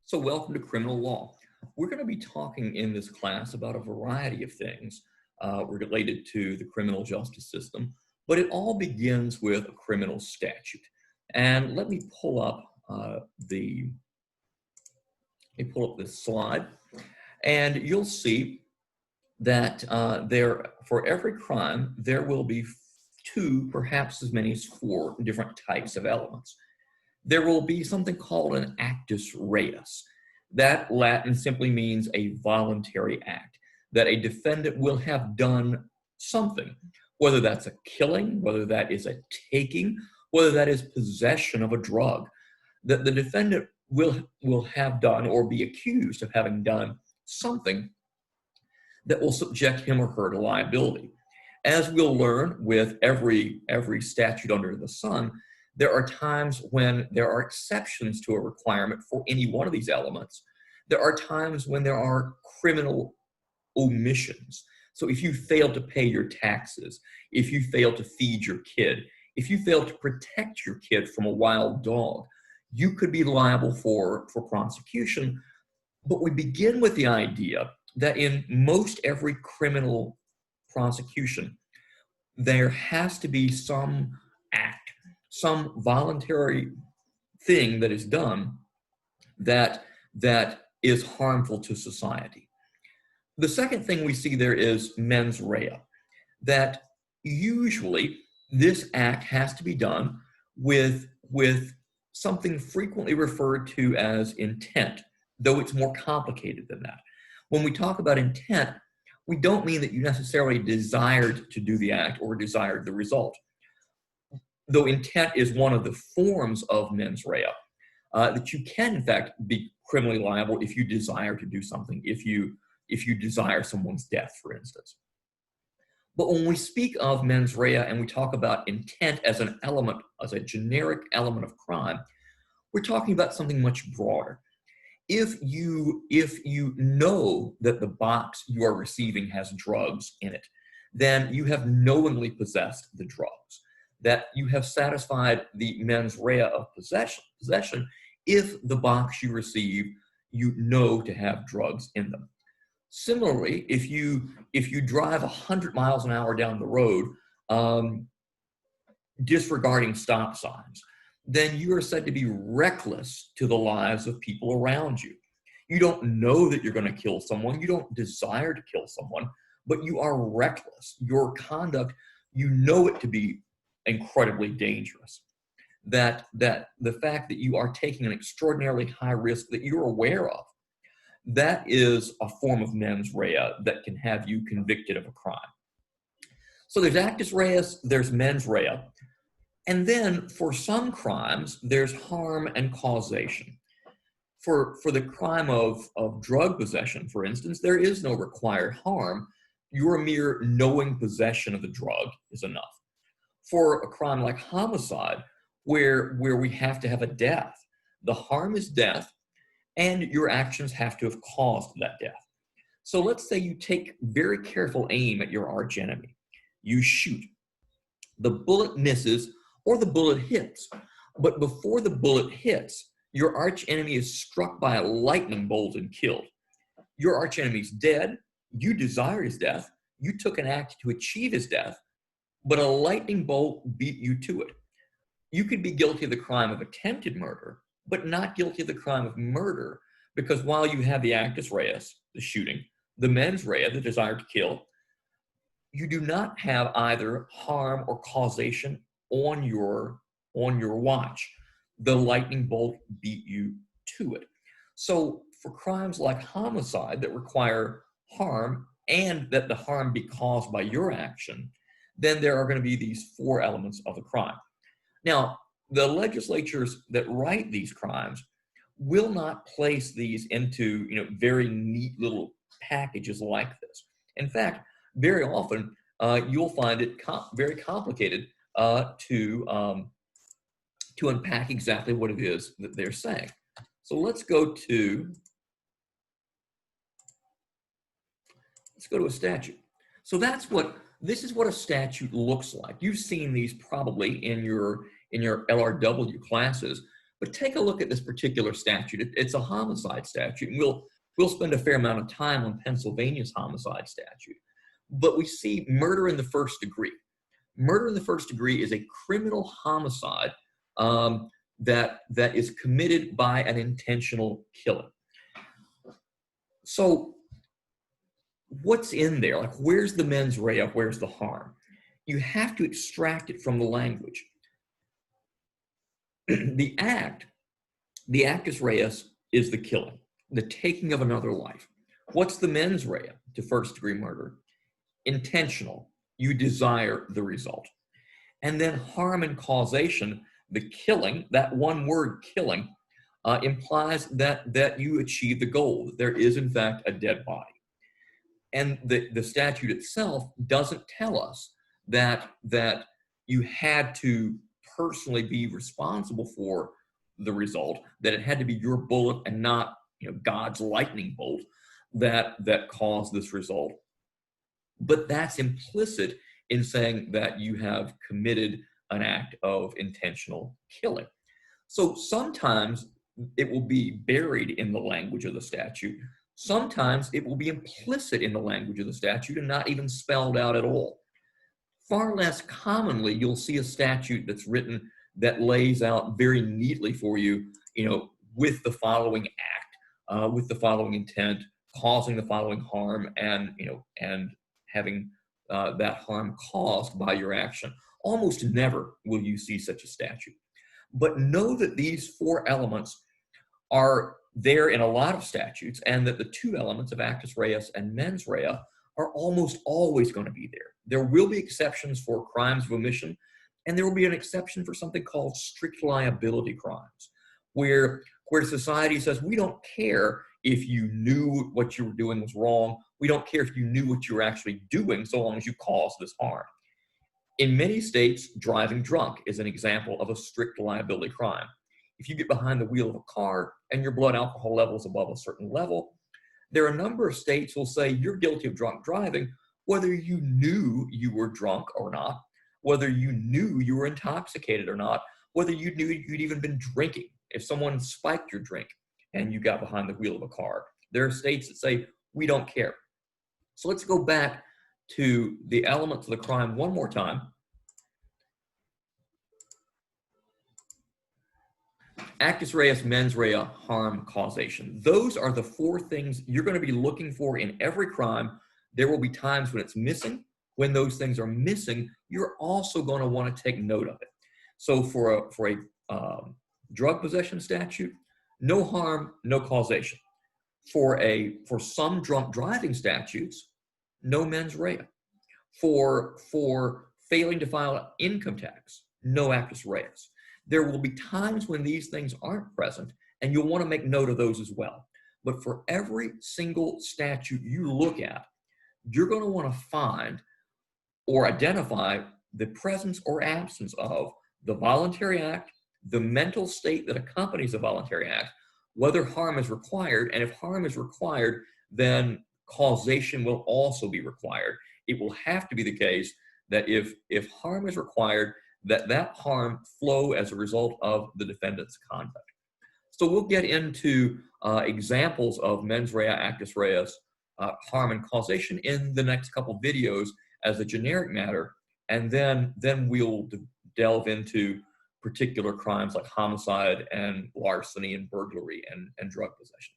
So welcome to criminal law. We're going to be talking in this class about a variety of things related to the criminal justice system, but it all begins with a criminal statute. And let me pull up this slide, and you'll see that for every crime, there will be two, perhaps as many as four different types of elements. There will be something called an actus reus. That Latin simply means a voluntary act, that a defendant will have done something, whether that's a killing, whether that is a taking, whether that is possession of a drug, that the defendant will have done or be accused of having done something that will subject him or her to liability. As we'll learn with every statute under the sun, there are times when there are exceptions to a requirement for any one of these elements. There are times when there are criminal omissions. So if you fail to pay your taxes, if you fail to feed your kid, if you fail to protect your kid from a wild dog, you could be liable for prosecution. But we begin with the idea that in most every criminal prosecution, there has to be some act, some voluntary thing that is done that is harmful to society. The second thing we see there is mens rea, that usually this act has to be done with something frequently referred to as intent, though it's more complicated than that. When we talk about intent, we don't mean that you necessarily desired to do the act or desired the result. Though intent is one of the forms of mens rea, that you can in fact be criminally liable if you desire to do something, if you desire someone's death, for instance. But when we speak of mens rea and we talk about intent as an element, as a generic element of crime, we're talking about something much broader. If you know that the box you are receiving has drugs in it, then you have knowingly possessed the drugs, that you have satisfied the mens rea of possession if the box you receive you know to have drugs in them. Similarly, if you drive 100 miles an hour down the road, disregarding stop signs, then you are said to be reckless to the lives of people around you. You don't know that you're going to kill someone. You don't desire to kill someone, but you are reckless. Your conduct, you know it to be incredibly dangerous. That the fact that you are taking an extraordinarily high risk that you're aware of, that is a form of mens rea that can have you convicted of a crime. So there's actus reus, there's mens rea. And then for some crimes, there's harm and causation. For the crime of drug possession, for instance, there is no required harm. Your mere knowing possession of the drug is enough. For a crime like homicide, where we have to have a death, the harm is death, and your actions have to have caused that death. So let's say you take very careful aim at your arch enemy. You shoot. The bullet misses, or the bullet hits. But before the bullet hits, your arch enemy is struck by a lightning bolt and killed. Your arch enemy is dead. You desire his death. You took an act to achieve his death, but a lightning bolt beat you to it. You could be guilty of the crime of attempted murder, but not guilty of the crime of murder, because while you have the actus reus, the shooting, the mens rea, the desire to kill, you do not have either harm or causation on your watch. The lightning bolt beat you to it. So for crimes like homicide that require harm and that the harm be caused by your action, then there are going to be these four elements of the crime. Now, the legislatures that write these crimes will not place these into very neat little packages like this. In fact, very often you'll find it very complicated to unpack exactly what it is that they're saying. So let's go to a statute. So this is what a statute looks like. You've seen these probably in your LRW classes, But take a look at this particular statute. It's a homicide statute, and we'll spend a fair amount of time on Pennsylvania's homicide statute. But we see murder in the first degree. Murder in the first degree is a criminal homicide that is committed by an intentional killing. So what's in there? Like, where's the mens rea? Where's the harm? You have to extract it from the language. The actus reus is the killing, the taking of another life. What's the mens rea to first degree murder? Intentional. You desire the result. And then harm and causation, the killing, that one word killing, implies that you achieve the goal, that there is in fact a dead body. And the statute itself doesn't tell us that you had to personally be responsible for the result, that it had to be your bullet and not, God's lightning bolt that caused this result. But that's implicit in saying that you have committed an act of intentional killing. So sometimes it will be buried in the language of the statute. Sometimes it will be implicit in the language of the statute and not even spelled out at all. Far less commonly, you'll see a statute that's written that lays out very neatly for you, with the following act, with the following intent, causing the following harm, and having that harm caused by your action. Almost never will you see such a statute. But know that these four elements are there in a lot of statutes, and that the two elements of actus reus and mens rea are almost always going to be there. There will be exceptions for crimes of omission, and there will be an exception for something called strict liability crimes, where society says, we don't care if you knew what you were doing was wrong. We don't care if you knew what you were actually doing, so long as you caused this harm. In many states, driving drunk is an example of a strict liability crime. If you get behind the wheel of a car and your blood alcohol level is above a certain level, there are a number of states who will say you're guilty of drunk driving, whether you knew you were drunk or not, whether you knew you were intoxicated or not, whether you knew you'd even been drinking. If someone spiked your drink and you got behind the wheel of a car, there are states that say, we don't care. So let's go back to the elements of the crime one more time. Actus reus, mens rea, harm, causation. Those are the four things you're going to be looking for in every crime. There will be times when it's missing. When those things are missing, you're also going to want to take note of it. So for a drug possession statute, no harm, no causation. For some drunk driving statutes, no mens rea. For failing to file income tax, no actus reus. There will be times when these things aren't present, and you'll want to make note of those as well. But for every single statute you look at, you're going to want to find or identify the presence or absence of the voluntary act, the mental state that accompanies the voluntary act, whether harm is required, and if harm is required, then causation will also be required. It will have to be the case that if harm is required, that harm flow as a result of the defendant's conduct. So we'll get into examples of mens rea, actus reus, harm and causation in the next couple videos as a generic matter, and then we'll delve into particular crimes like homicide and larceny and burglary and drug possession.